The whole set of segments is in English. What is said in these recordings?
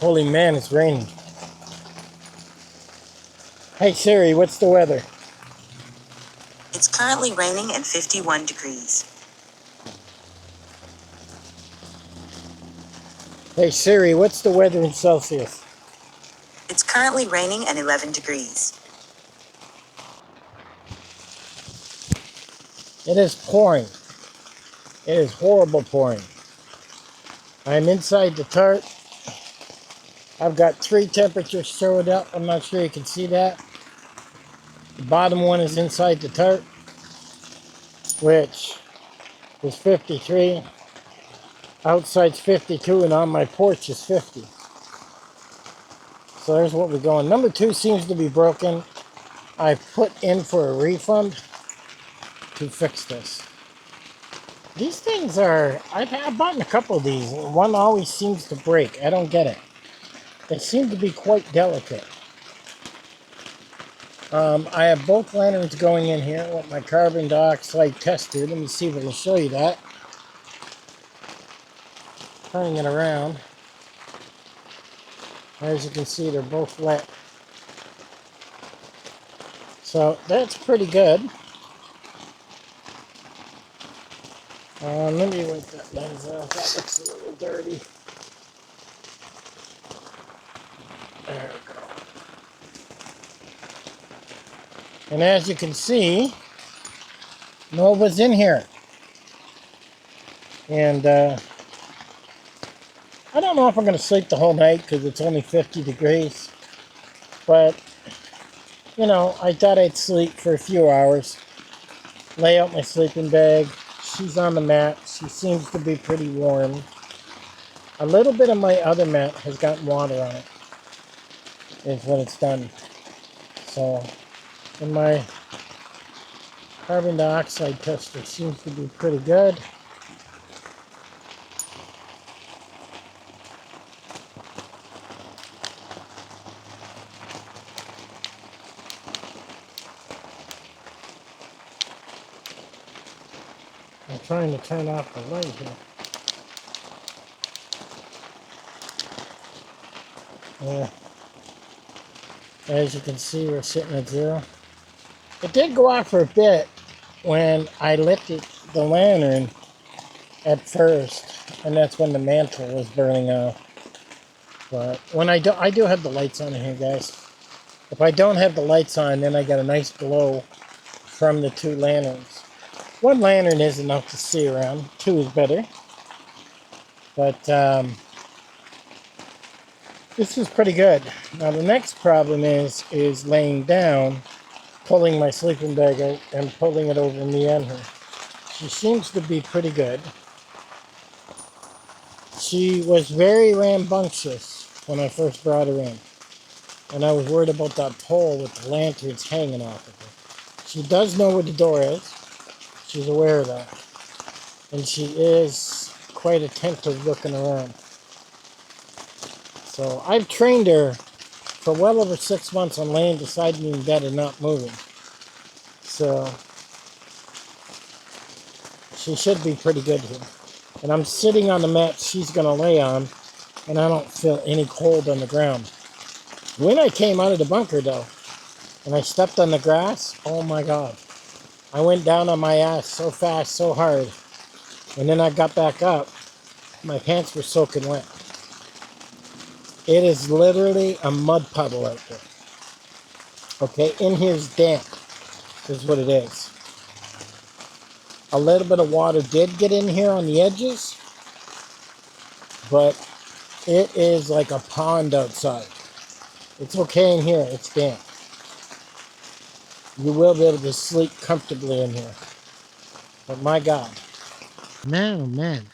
Holy man, it's raining. Hey Siri, what's the weather? It's currently raining and 51 degrees. Hey Siri, what's the weather in Celsius? It's currently raining and 11 degrees. It is pouring. It is horrible pouring. I'm inside the tarp. I've got 3 temperatures showed up. I'm not sure you can see that. The bottom one is inside the tarp, which is 53. Outside's 52, and on my porch is 50. So there's what we're going. Number 2 seems to be broken. I put in for a refund to fix this. These things are, I've bought a couple of these. One always seems to break. I don't get it. They seem to be quite delicate. I have both lanterns going in here with my carbon dioxide tester. Let me see if I can show you that. Turning it around. As you can see, they're both lit. So that's pretty good. Let me wipe that lens off. That looks a little dirty. There we go. And as you can see, Nova's in here. And I don't know if I'm going to sleep the whole night because it's only 50 degrees. But, you know, I thought I'd sleep for a few hours. Lay out my sleeping bag. She's on the mat. She seems to be pretty warm. A little bit of my other mat has gotten water on it. Is what it's done. So, and my carbon dioxide tester seems to be pretty good. I'm trying to turn off the light here. Yeah. As you can see, we're sitting at 0. It did go off for a bit when I lit the lantern at first, and that's when the mantle was burning off. But when I do have the lights on here, guys. If I don't have the lights on, then I got a nice glow from the 2 lanterns. 1 lantern is enough to see around. 2 is better. But this is pretty good. Now the next problem is laying down, pulling my sleeping bag out and pulling it over me and her. She seems to be pretty good. She was very rambunctious when I first brought her in. And I was worried about that pole with the lanterns hanging off of her. She does know where the door is. She's aware of that. And she is quite attentive looking around. So I've trained her for well over 6 months on laying beside me in bed and not moving. So she should be pretty good here. And I'm sitting on the mat she's going to lay on, and I don't feel any cold on the ground. When I came out of the bunker, though, and I stepped on the grass, oh my God. I went down on my ass so fast, so hard. And then I got back up. My pants were soaking wet. It is literally a mud puddle out there. Okay, in here is damp, is what it is. A little bit of water did get in here on the edges, but it is like a pond outside. It's okay in here, it's damp. You will be able to sleep comfortably in here. But my God. Man, oh man.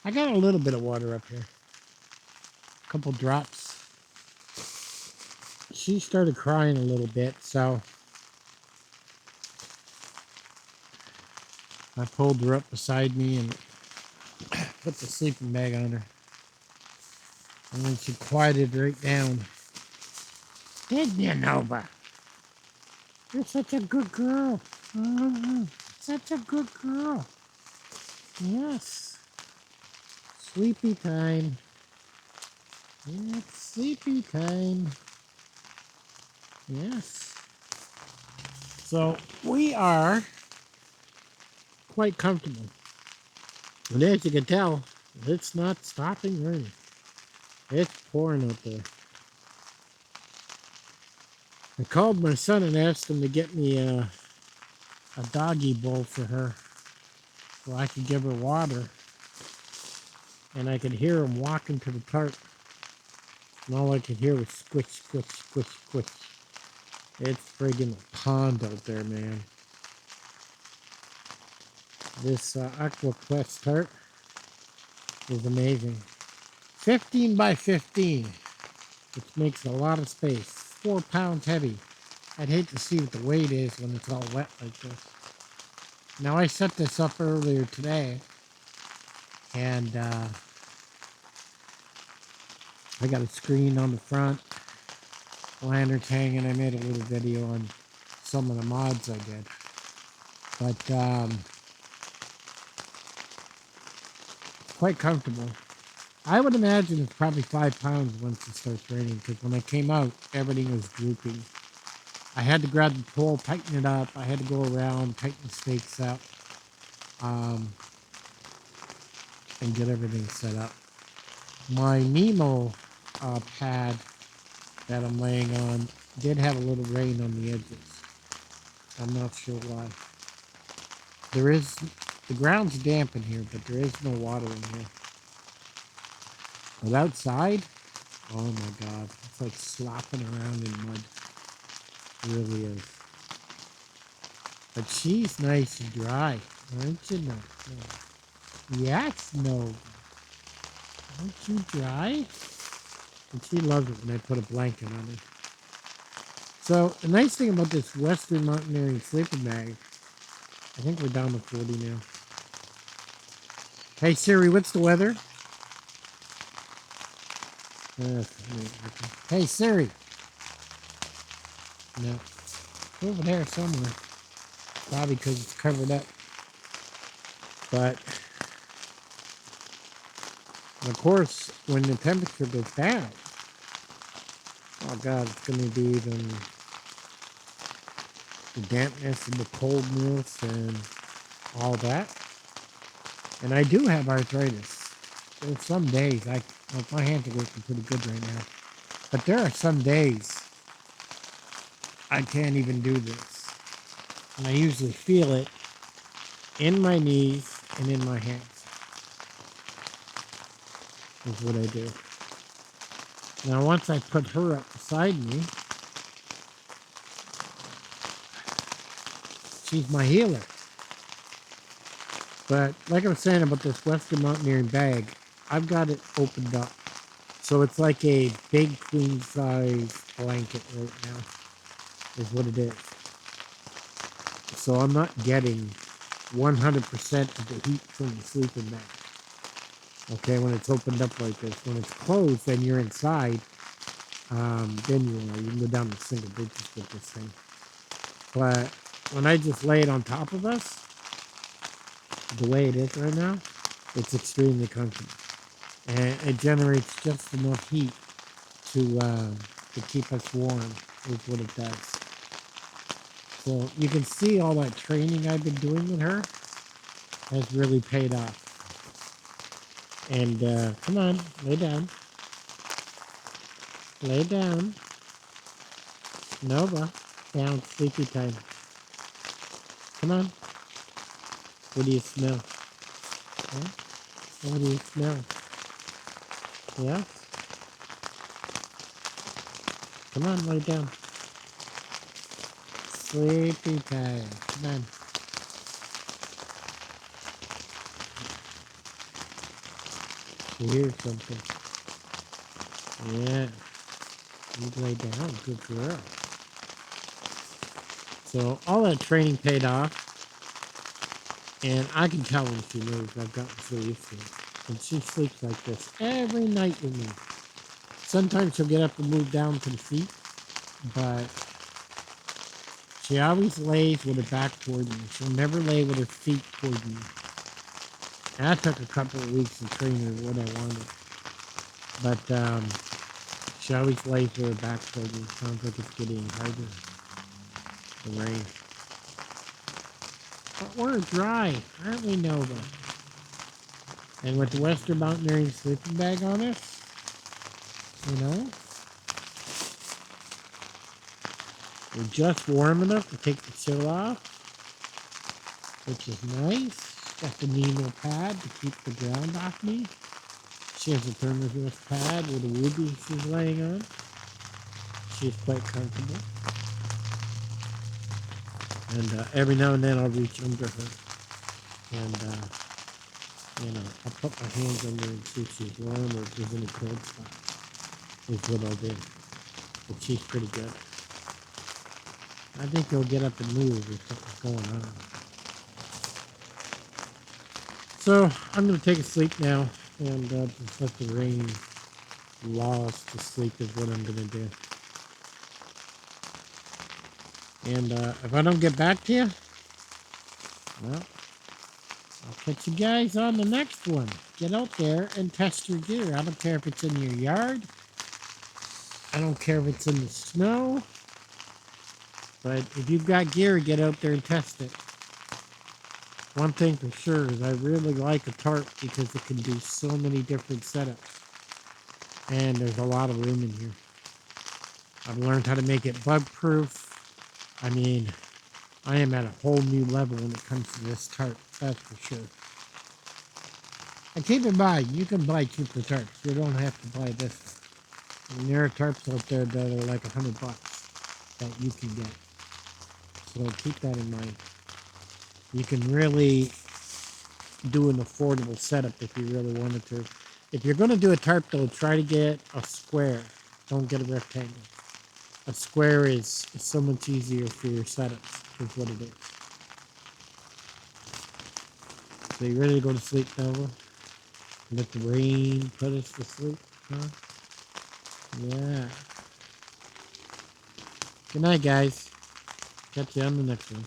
I got a little bit of water up here. A couple drops. She started crying a little bit, so I pulled her up beside me and put the sleeping bag on her. And then she quieted right down. Did you, Nova? You're such a good girl. Such a good girl. Yes. sleepy time. It's sleepy time. Yes. So we are quite comfortable. And as you can tell, it's not stopping raining. It's pouring out there. I called my son and asked him to get me a doggy bowl for her so I could give her water. And I could hear him walking to the tarp. And all I could hear was squish, squish, squish, squish. It's friggin' a pond out there, man. This Aqua Quest tarp is amazing. 15 by 15, which makes a lot of space. 4 pounds heavy. I'd hate to see what the weight is when it's all wet like this. Now I set this up earlier today, and I got a screen on the front, lanterns hanging. I made a little video on some of the mods I did. But quite comfortable. I would imagine it's probably 5 pounds once it starts raining, because when I came out, everything was drooping. I had to grab the pole, tighten it up. I had to go around, tighten the stakes up, and get everything set up. My Nemo pad that I'm laying on did have a little rain on the edges. I'm not sure why. The ground's damp in here, but there is no water in here. But outside, oh my God, it's like slopping around in mud. It really is. But she's nice and dry, aren't you? No. Yes, no. Aren't you dry? And she loves it when I put a blanket on her. So the nice thing about this Western Mountaineering sleeping bag, I think we're down to 40 now. Hey Siri, what's the weather? Hey Siri. No. It's over there somewhere. Probably because it's covered up. But of course, when the temperature goes down, oh God, it's going to be even the dampness and the coldness and all that. And I do have arthritis. There's some days, like my hands are working pretty good right now. But there are some days I can't even do this. And I usually feel it in my knees and in my hands. Is what I do. Now once I put her up beside me, she's my healer. But like I was saying about this Western Mountaineering bag, I've got it opened up. So it's like a big queen size blanket right now, is what it is. So I'm not getting 100% of the heat from the sleeping bag. Okay, when it's opened up like this. When it's closed, then you're inside. Then you can go down to single digits with this thing. But when I just lay it on top of us, the way it is right now, it's extremely comfortable. And it generates just enough heat to keep us warm, is what it does. So you can see all that training I've been doing with her has really paid off. And come on, lay down. Lay down. Nova, down, sleepy time. Come on. What do you smell? Huh? What do you smell? Yeah? Come on, lay down. Sleepy time. Come on. You hear something. Yeah. You lay down. Good girl. So all that training paid off. And I can tell when she moves. I've gotten so used to it. And she sleeps like this every night with me. Sometimes she'll get up and move down to the feet. But she always lays with her back toward me. She'll never lay with her feet toward me. And that took a couple of weeks to train her what I wanted. But she always lays with her back towards me. Sounds like it's getting harder. The rain. But we're dry, aren't we, Nova? And with the Western Mountaineering sleeping bag on us, you know, we're just warm enough to take the chill off, which is nice. Got the Nemo pad to keep the ground off me. She has a thermos pad with a woody she's laying on. She's quite comfortable. And every now and then I'll reach under her. And, I'll put my hands under her and see if she's warm or if there's any cold spots. Is what I'll do. But she's pretty good. I think he'll get up and move if something's going on. So I'm going to take a sleep now and just let the rain lull us to sleep is what I'm going to do. And if I don't get back to you, well, I'll catch you guys on the next one. Get out there and test your gear. I don't care if it's in your yard. I don't care if it's in the snow. But if you've got gear, get out there and test it. One thing for sure is I really like a tarp because it can do so many different setups. And there's a lot of room in here. I've learned how to make it bug proof. I mean, I am at a whole new level when it comes to this tarp, that's for sure. And keep in mind, you can buy cheaper tarps. You don't have to buy this. And there are tarps out there that are like $100 that you can get. So keep that in mind. You can really do an affordable setup if you really wanted to. If you're going to do a tarp, though, try to get a square. Don't get a rectangle. A square is so much easier for your setups, is what it is. So you ready to go to sleep, Nova? Let the rain put us to sleep, huh? Yeah. Good night, guys. Catch you on the next one.